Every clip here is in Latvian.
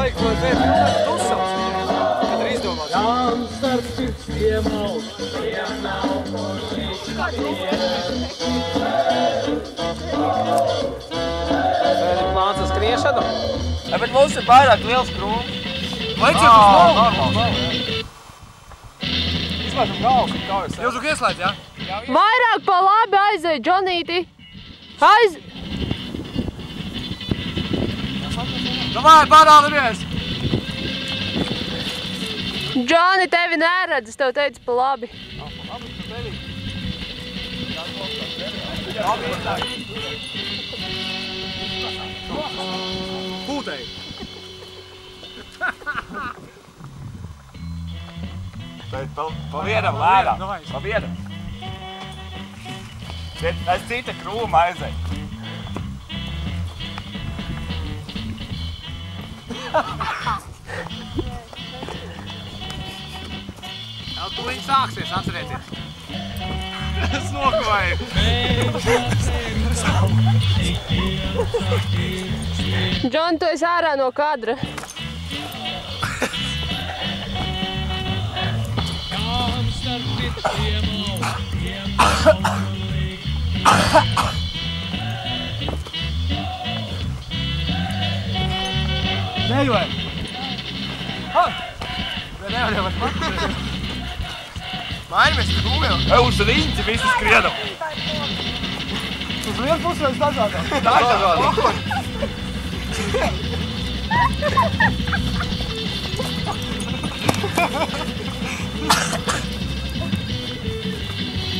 vajag to zēt filmēt tusams viņai, kad ir izdomāts. Vai ir plāns uz skriešanu? Ja, bet mums ir vairāk liels krūms. Leciet uz normāli. Izlaižam galvas, kā es. Jūsuk ieslēdz, jā? Vairāk pa labi aizej, Džonīti. Davai, parādamies! Džoni, tevi neredz, es tev teicu pa labi. Pūtei! Pa vienam lērām. Pa vienam. Aiz cita krūma aizej. Jau tuliņ sāksies, atcerieties. Es nokavēju. Džoni, tu esi ārā no kadra. Nejoju! Nevar patturēt. Mainimies uz krūmiem. Uz riņķi visi skrienam. Uz vienu pusi vai uz dažādām? Dažādām.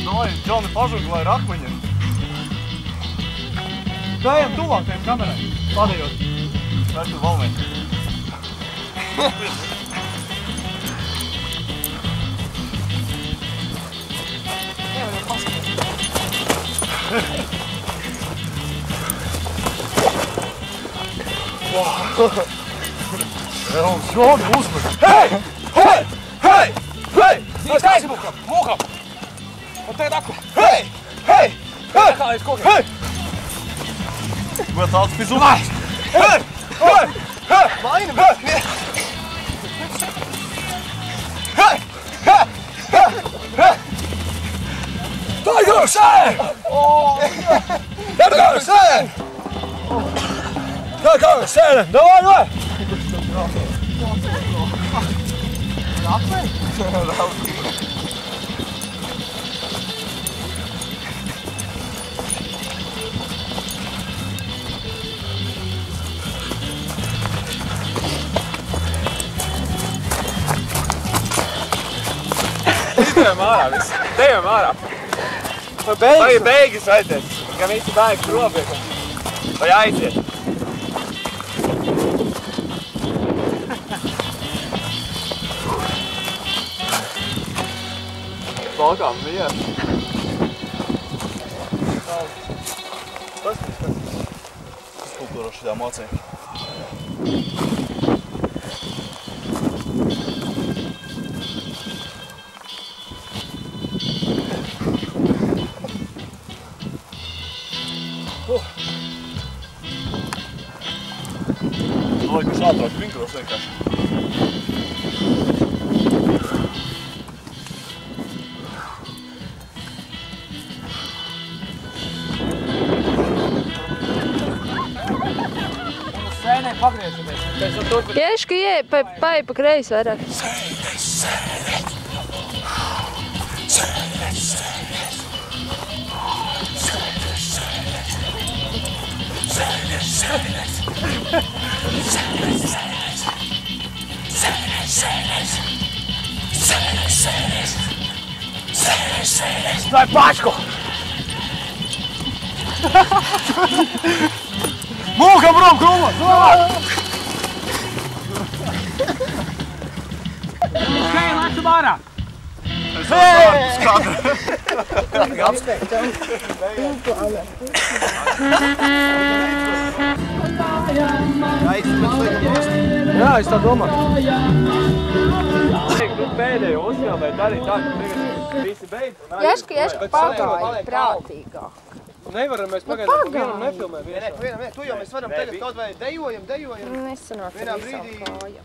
Noj, Džoni pažuglāja rakmeņiem. Gājam tuvāk tiem kamerai, padējot. Vai tu valmēji? Džoni, uzmet! Hei! Hei! Hei! Hei! Hei! Mūkam! Un tagad aku! Hei! Hei! Hei! Kā aiz kokiem! Hei! Vēl tāds pizumais! Hei! Hei! Hei! Mainamies! Hei! Hei! Hei! Hei! Tiger Sand! Tiger Sand! Tiger Sand! Давай, давай! Izdevām ārā viss. Dejām ārā. Vai ir beigas aiziet? Ka visi bēg probiet. Vai aiziet? Valkām mieru. Kas kultūra šitā mocē? Laikas ātrāk vinkros vienkārši. Sēnē pagriežamies. Ješka ieej pa kreisi vairāk. Daj pačku! Mūkam prom krūmos! Hei, lēcam ārā! Es vēl vārdus kadru. Jā, es tā domāju. Pēdējo uzfilmēt arī tā, ka visi beidz. Ješka pagāja prātīgāk. Nevaram mēs pagaidām pa vienam nefilmēt. Nē, pa vienam, tu jau mēs varam tagad kaut vai dejojam. Nesanāk Vienā ar visām brīdī. kājām.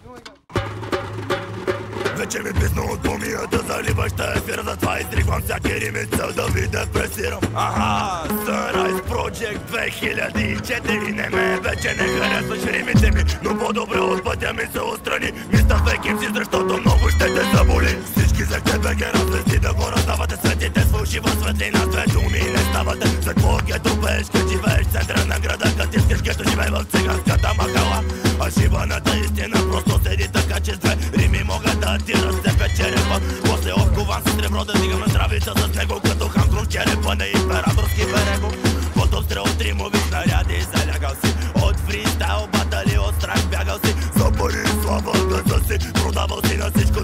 Вече ми писна от помията, заливаш тая ефира, затова изтригвам всяки римица да ви депресирам. Аха, Sunrise Project 2004. Не ме вече не харесваш римите ми, но по-добре от пътя ми се отстрани. Мистер Фейким си, защото много ще те заболи. Всички за тебе ги развести да го раздавате, светите с фалшива светлина, две думи не ставате. За какво гето пееш, като живееш в центъра на града, като искаш гето живее в циганската махала. А шибаната истина просто седи така, че с две рими могат да ти разцепя черепа. После обкован с сребро да дигам на здравица с него, като Ханкрон в черепа на императорски берего. Под обстрел от римови снаряди залягал си, от фристайл батали от страх бягал си. За пари и слава газа си, продавал си на всичко